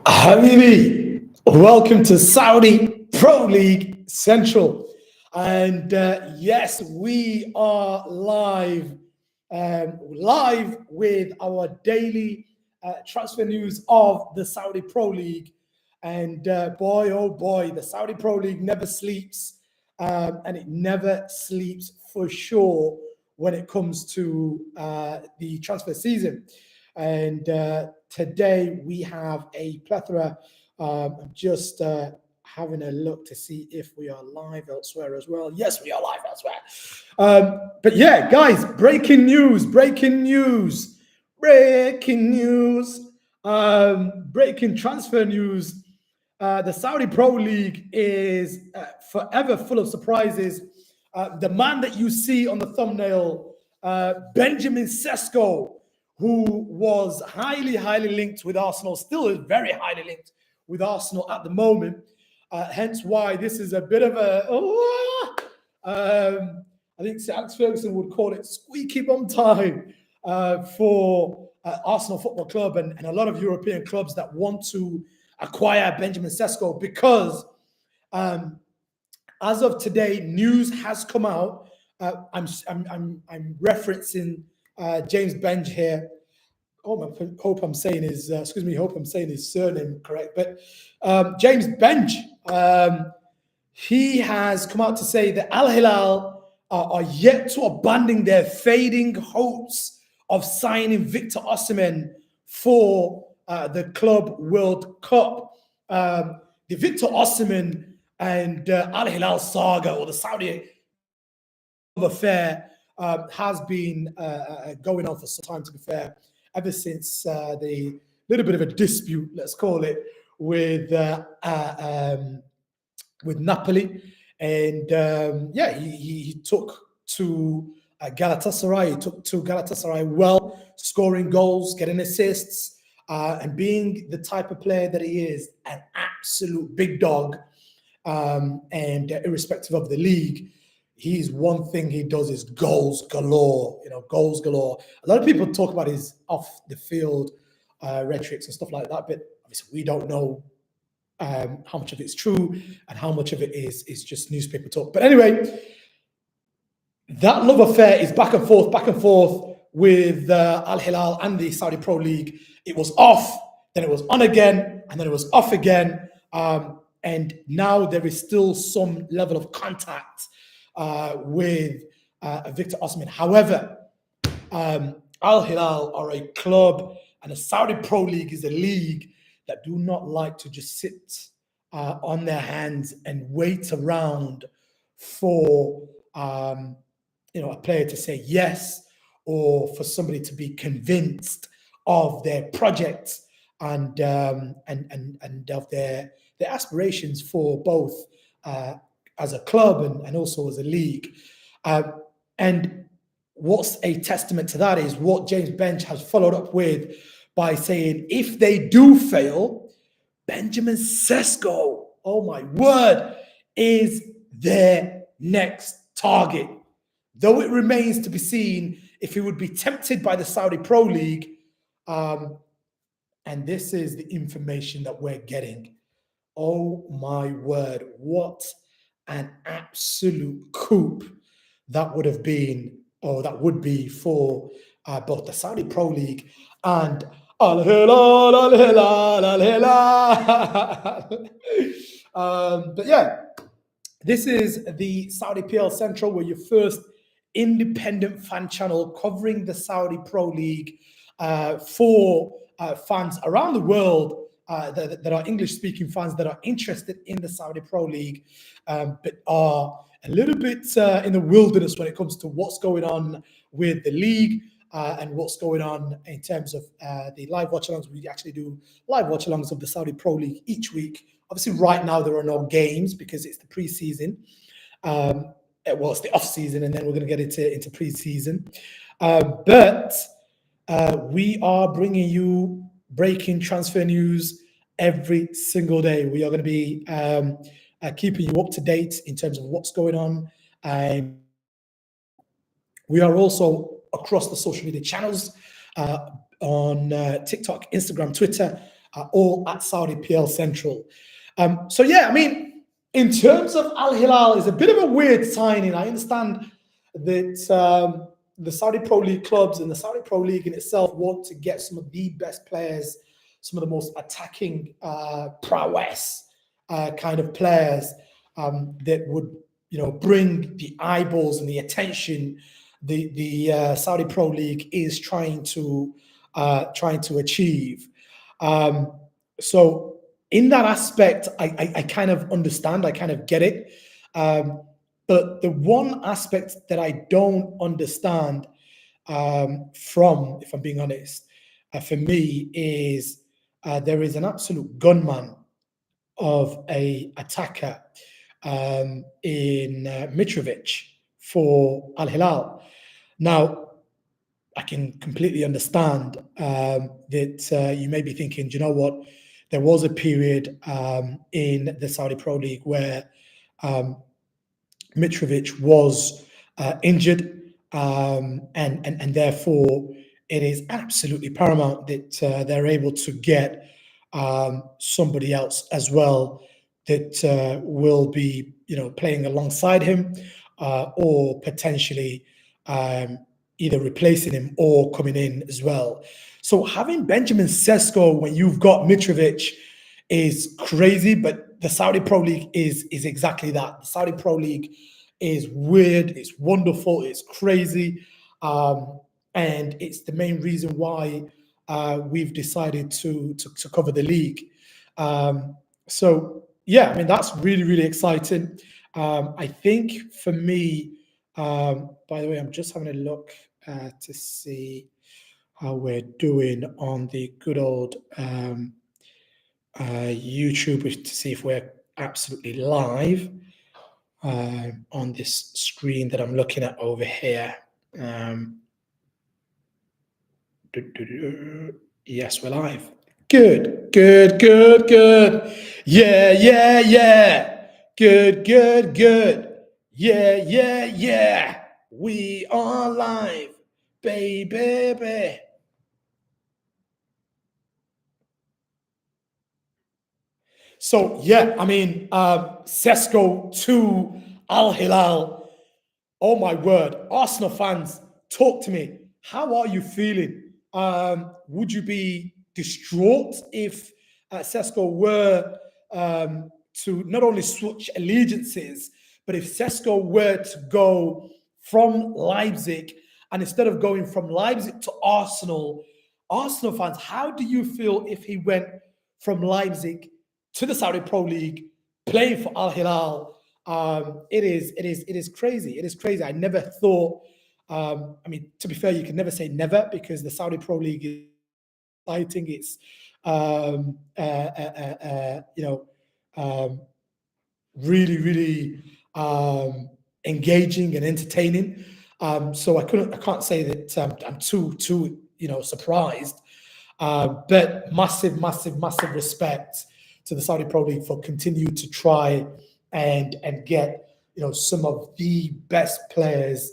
Habibi, welcome to Saudi Pro League Central. And yes, we are live with our daily transfer news of the Saudi Pro League. And boy, oh boy, the Saudi Pro League never sleeps, and it never sleeps for sure when it comes to the transfer season. And today we have a plethora. I'm just having a look to see if we are live elsewhere as well. Yes, we are live elsewhere. But yeah, guys, breaking news, breaking transfer news. The Saudi Pro League is forever full of surprises. The man that you see on the thumbnail, Benjamin Sesko, who was highly linked with Arsenal, still is very highly linked with Arsenal at the moment. Hence why this is a bit of I think Sir Alex Ferguson would call it squeaky bum time for Arsenal Football Club and a lot of European clubs that want to acquire Benjamin Sesko, because as of today, news has come out. I'm referencing James Benj here. Hope I'm saying his surname correct. But James Benj, he has come out to say that Al Hilal are yet to abandon their fading hopes of signing Victor Osimhen for the Club World Cup. The Victor Osimhen and Al Hilal saga, or the Saudi affair, has been going on for some time, to be fair, ever since the little bit of a dispute, let's call it, with Napoli. And he took to Galatasaray. He took to Galatasaray well, scoring goals, getting assists, and being the type of player that he is, an absolute big dog. And irrespective of the league, he's one thing he does is goals galore. Goals galore. A lot of people talk about his off the field rhetorics and stuff like that, but obviously we don't know how much of it's true and how much of it is just newspaper talk. But anyway, that love affair is back and forth with Al Hilal and the Saudi Pro League. It was off, then it was on again, and then it was off again. And now there is still some level of contact with Victor Osimhen. However, Al Hilal are a club, and the Saudi Pro League is a league that do not like to just sit on their hands and wait around for a player to say yes, or for somebody to be convinced of their project and of their aspirations for both as a club and also as a league. And what's a testament to that is what James Bench has followed up with by saying, if they do fail, Benjamin Sesko, oh my word, is their next target. Though it remains to be seen if he would be tempted by the Saudi Pro League. And this is the information that we're getting. Oh my word, what an absolute coup that would have been, or that would be, for both the Saudi Pro League and Al Hilal, Al Hilal, Al Hilal. But yeah, this is the Saudi PL Central, where your first independent fan channel covering the Saudi Pro League for fans around the world that are English-speaking fans that are interested in the Saudi Pro League, but are a little bit in the wilderness when it comes to what's going on with the league and what's going on in terms of the live watch-alongs. We actually do live watch-alongs of the Saudi Pro League each week. Obviously, right now there are no games because it's the pre-season. Well, it's the off-season, and then we're going to get into pre-season. But we are bringing you breaking transfer news every single day. We are going to be keeping you up to date in terms of what's going on. We are also across the social media channels. on TikTok, Instagram, Twitter, all at Saudi PL Central. So yeah, I mean, in terms of Al Hilal, is a bit of a weird signing. I understand that the Saudi Pro League clubs and the Saudi Pro League in itself want to get some of the best players, some of the most attacking prowess kind of players that would, bring the eyeballs and the attention the Saudi Pro League is trying to achieve. So in that aspect, I kind of understand, I kind of get it. But the one aspect that I don't understand from, if I'm being honest, for me is there is an absolute gunman of a attacker in Mitrovic for Al Hilal. Now, I can completely understand that you may be thinking, do you know what? There was a period in the Saudi Pro League where Mitrovic was injured, and therefore it is absolutely paramount that they're able to get somebody else as well that will be, playing alongside him or potentially either replacing him or coming in as well. So having Benjamin Sesko when you've got Mitrovic is crazy, but the Saudi Pro League is exactly that. The Saudi Pro League is weird, it's wonderful, it's crazy, and it's the main reason why we've decided to cover the league. So yeah, I mean that's really exciting. I think for me, by the way, I'm just having a look to see how we're doing on the good old YouTube to see if we're absolutely live on this screen that I'm looking at over here. Yes, we're live. Good. Yeah. Good. Yeah. We are live, baby. So yeah, I mean, SESKO to Al Hilal. Oh my word, Arsenal fans, talk to me. How are you feeling? Would you be distraught if SESKO were to not only switch allegiances, but if SESKO were to go from Leipzig and instead of going from Leipzig to Arsenal fans, how do you feel if he went from Leipzig to the Saudi Pro League, playing for Al Hilal? It is crazy. It is crazy. I never thought. I mean, to be fair, you can never say never because the Saudi Pro League is exciting. It's really engaging and entertaining. So I can't say that I'm too surprised. But massive respect to the Saudi Pro League for continuing to try and get some of the best players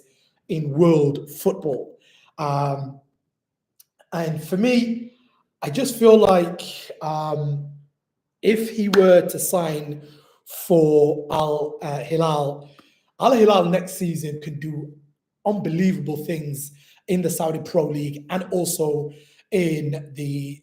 in world football. And for me, I just feel like if he were to sign for Al Hilal next season could do unbelievable things in the Saudi Pro League and also in the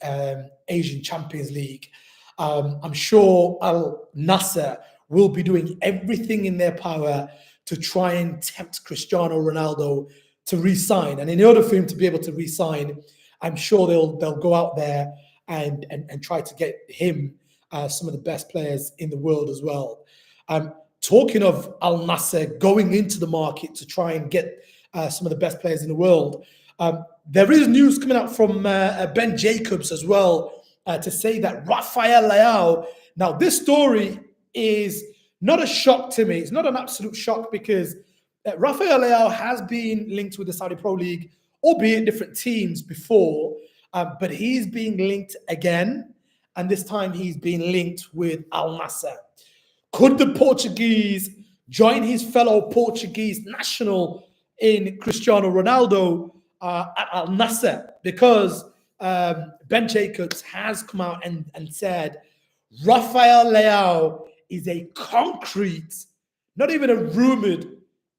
Asian Champions League. I'm sure Al Nasser will be doing everything in their power to try and tempt Cristiano Ronaldo to re-sign. And in order for him to be able to re-sign, I'm sure they'll go out there and try to get him some of the best players in the world as well. Talking of Al Nasser going into the market to try and get some of the best players in the world, there is news coming out from Ben Jacobs as well to say that Rafael Leao. Now, this story is not a shock to me. It's not an absolute shock because Rafael Leao has been linked with the Saudi Pro League, albeit different teams before, but he's being linked again, and this time he's being linked with Al Nassr. Could the Portuguese join his fellow Portuguese national in Cristiano Ronaldo? at Al Nasser, because Ben Jacobs has come out and said Rafael Leao is a concrete, not even a rumored,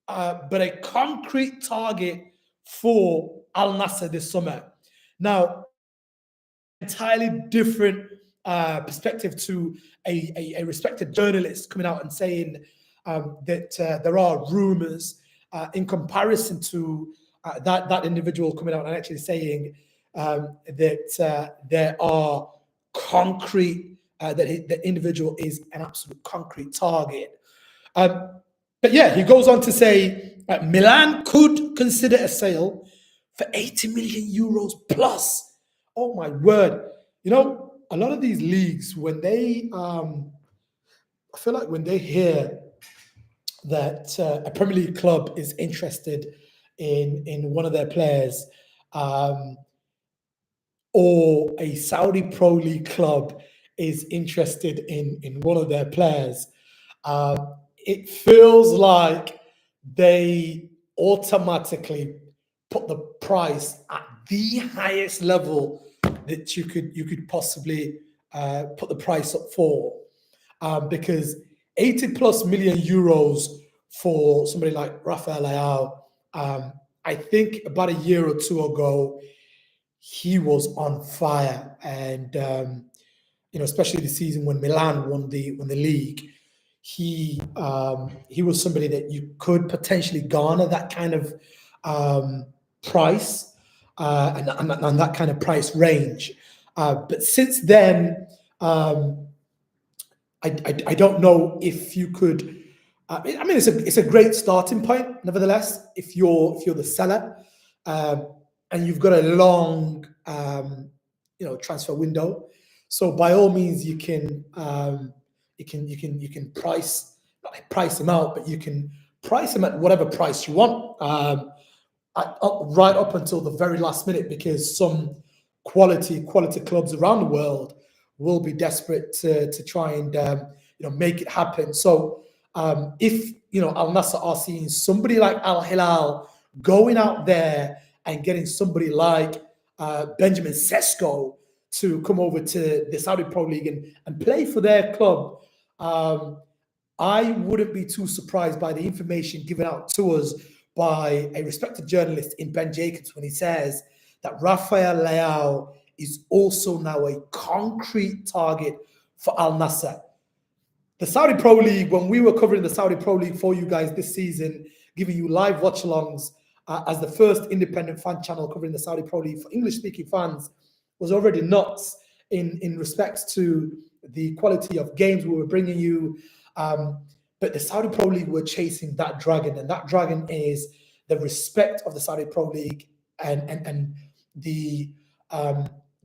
but a concrete target for Al Nasser this summer. Now, entirely different perspective to a respected journalist coming out and saying that there are rumors in comparison to that individual coming out and actually saying that there are concrete, that the individual is an absolute concrete target. But yeah, he goes on to say Milan could consider a sale for 80 million euros plus. Oh my word. You know, a lot of these leagues, when they, I feel like when they hear that a Premier League club is interested in one of their players, or a Saudi Pro League club is interested in one of their players, it feels like they automatically put the price at the highest level that you could possibly put the price up for, because 80 plus million euros for somebody like Rafael Leao, I think about a year or two ago, he was on fire, and you know, especially the season when Milan won the league, he was somebody that you could potentially garner that kind of price, and that kind of price range. But since then, I don't know if you could. I mean, it's a great starting point. Nevertheless, if you're the seller, and you've got a long transfer window, so by all means you can price, not like price them out, but you can price them at whatever price you want, right up until the very last minute, because some quality clubs around the world will be desperate to try and make it happen. So if Al Nassr are seeing somebody like Al Hilal going out there and getting somebody like Benjamin Sesko to come over to the Saudi Pro League and play for their club, I wouldn't be too surprised by the information given out to us by a respected journalist in Ben Jacobs when he says that Rafael Leao is also now a concrete target for Al Nassr. The Saudi Pro League, when we were covering the Saudi Pro League for you guys this season, giving you live watch-alongs as the first independent fan channel covering the Saudi Pro League for English-speaking fans, was already nuts in respect to the quality of games we were bringing you. But the Saudi Pro League were chasing that dragon, and that dragon is the respect of the Saudi Pro League and the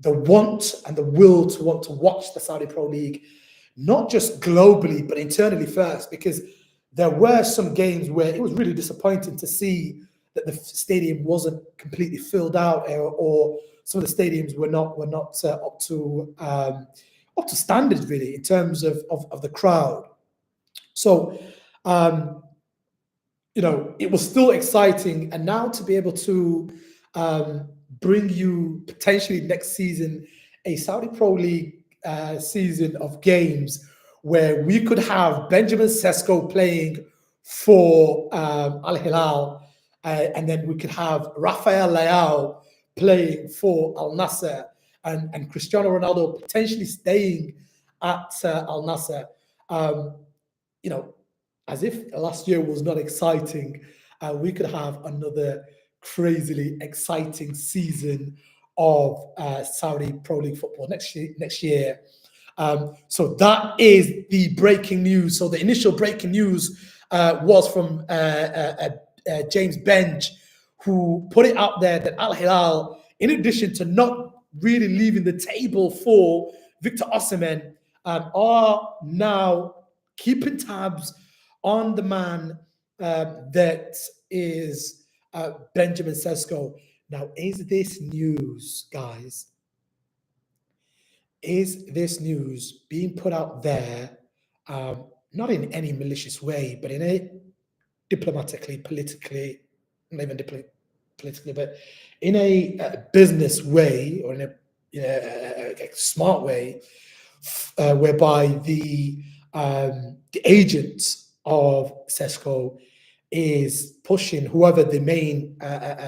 want and the will to want to watch the Saudi Pro League, not just globally, but internally first, because there were some games where it was really disappointing to see that the stadium wasn't completely filled out, or some of the stadiums were not up to standards really in terms of the crowd. So, it was still exciting, and now to be able to bring you potentially next season a Saudi Pro League season of games where we could have Benjamin Sesko playing for Al Hilal, and then we could have Rafael Leao playing for Al Nassr, and Cristiano Ronaldo potentially staying at Al Nassr. As if last year was not exciting, we could have another crazily exciting season of Saudi Pro League football next year. So that is the breaking news. So the initial breaking news was from James Benj, who put it out there that Al Hilal, in addition to not really leaving the table for Victor Osimhen, are now keeping tabs on the man that is Benjamin Sesko. Now, is this news, guys? Is this news being put out there, not in any malicious way, but in a diplomatically, politically, not even politically, but in a business way, or in a smart way, whereby the agents of SESKO is pushing whoever the main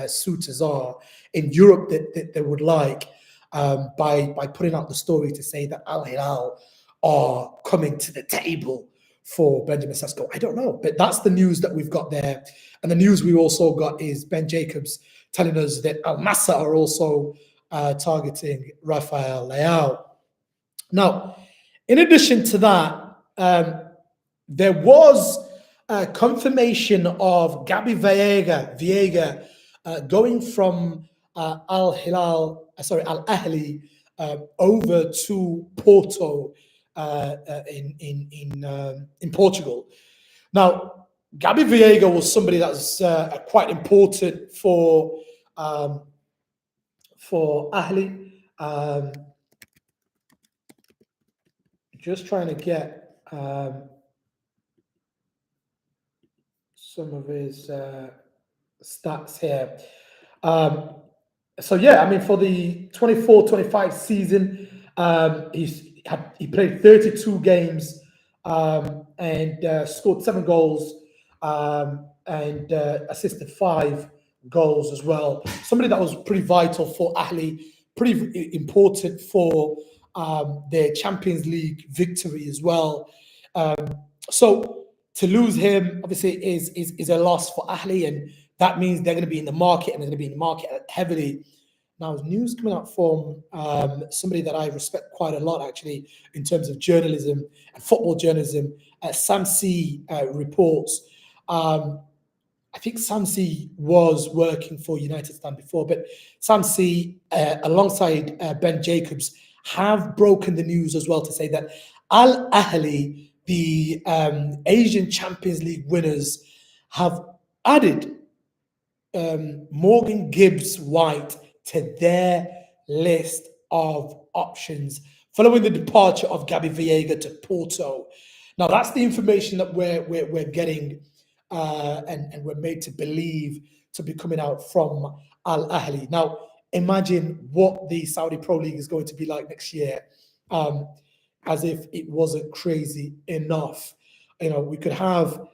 suitors are in Europe that they would like, by putting out the story to say that Al Hilal are coming to the table for Benjamin Sesko. I don't know, but that's the news that we've got there. And the news we also got is Ben Jacobs telling us that Al Nassr are also targeting Rafael Leao. Now, in addition to that, there was confirmation of Gabi Viega going from Al Ahly over to Porto in Portugal. Now, Gabi Viega was somebody that's quite important for Ahly. Just trying to get some of his stats here. So yeah, I mean, for the 24-25 season, he played 32 games and scored 7 goals and assisted 5 goals as well. Somebody that was pretty vital for Ahly, pretty important for their Champions League victory as well. So to lose him, obviously, is a loss for Ahly, and that means they're going to be in the market, and they're going to be in the market heavily. Now, news coming out from somebody that I respect quite a lot, actually, in terms of journalism and football journalism. Sam C reports. I think Sam C was working for United Stand before, but Sam C, alongside Ben Jacobs, have broken the news as well to say that Al Ahly, the Asian Champions League winners, have added Morgan Gibbs White to their list of options following the departure of Gabi Viega to Porto. Now, that's the information that we're getting and we're made to believe to be coming out from Al Ahly. Now, imagine what the Saudi Pro League is going to be like next year, as if it wasn't crazy enough. We could have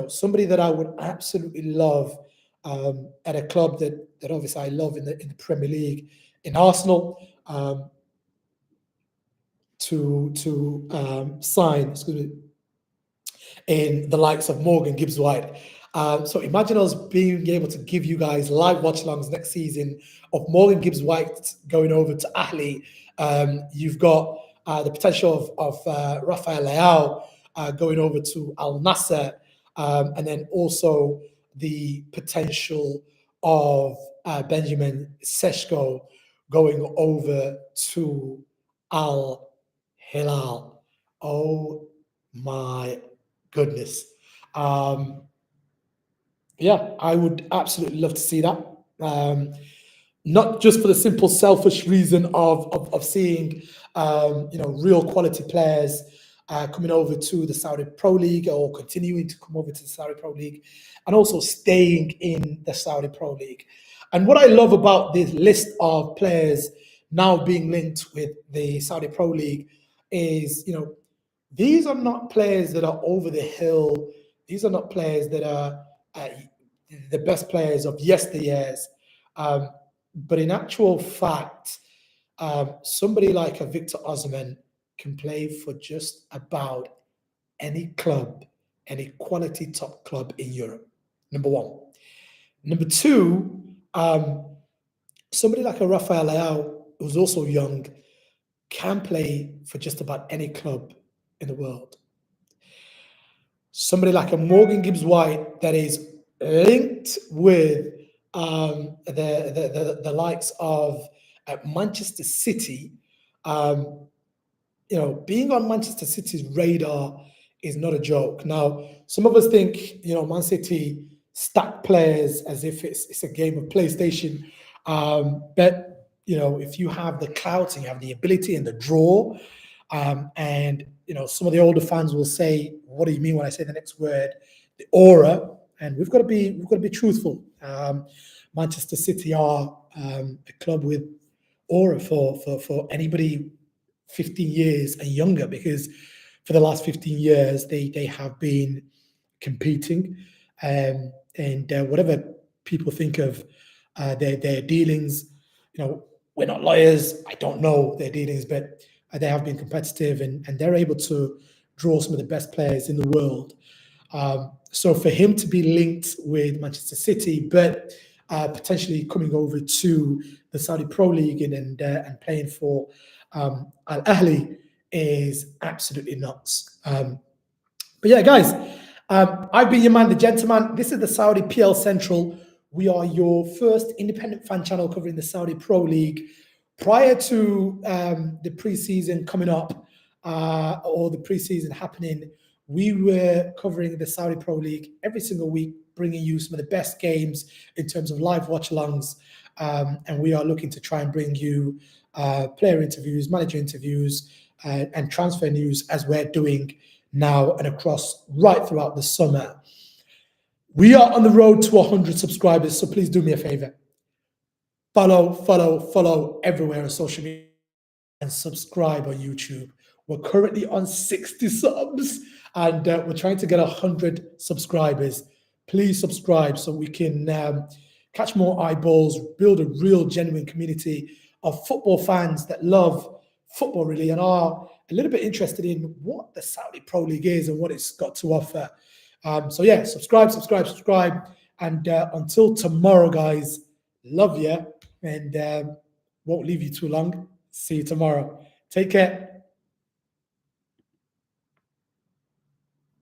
somebody that I would absolutely love at a club that obviously I love in the Premier League, in Arsenal, to sign, in the likes of Morgan Gibbs White. So imagine us being able to give you guys live watch-alongs next season of Morgan Gibbs White going over to Ahly. You've got the potential of Rafael Leao going over to Al Nassr, and then also the potential of Benjamin Sesko going over to Al Hilal. Oh my goodness. Yeah, I would absolutely love to see that. Not just for the simple selfish reason of seeing real quality players coming over to the Saudi Pro League, or continuing to come over to the Saudi Pro League, and also staying in the Saudi Pro League. And what I love about this list of players now being linked with the Saudi Pro League is, these are not players that are over the hill. These are not players that are the best players of yesteryears. But in actual fact, somebody like a Victor Osimhen can play for just about any club, any quality top club in Europe. Number one. Number two, somebody like a Rafael Leao, who's also young, can play for just about any club in the world. Somebody like a Morgan Gibbs White that is linked with the likes of Manchester City. Being on Manchester City's radar is not a joke. Now, some of us think, Man City stack players as if it's a game of PlayStation. But, if you have the clout and you have the ability and the draw, and some of the older fans will say, what do you mean when I say the next word? The aura, and we've got to be truthful. Manchester City are a club with aura for anybody 15 years and younger, because for the last 15 years they have been competing, and whatever people think of their dealings, we're not lawyers. I don't know their dealings, but they have been competitive, and they're able to draw some of the best players in the world. So for him to be linked with Manchester City, but potentially coming over to the Saudi Pro League and playing for Al Ahly is absolutely nuts. But yeah, guys, I've been your man, the gentleman. This is the Saudi PL Central. We are your first independent fan channel covering the Saudi Pro League. Prior to the preseason coming up, or the preseason happening, we were covering the Saudi Pro League every single week, bringing you some of the best games in terms of live watch-alongs. And we are looking to try and bring you player interviews, manager interviews, and transfer news, as we're doing now and across right throughout the summer. We are on the road to 100 subscribers, so please do me a favor. Follow everywhere on social media and subscribe on YouTube. We're currently on 60 subs, and we're trying to get 100 subscribers. Please subscribe so we can catch more eyeballs, build a real genuine community of football fans that love football really and are a little bit interested in what the Saudi Pro League is and what it's got to offer. So yeah, subscribe. And until tomorrow, guys, love you, and won't leave you too long. See you tomorrow. Take care.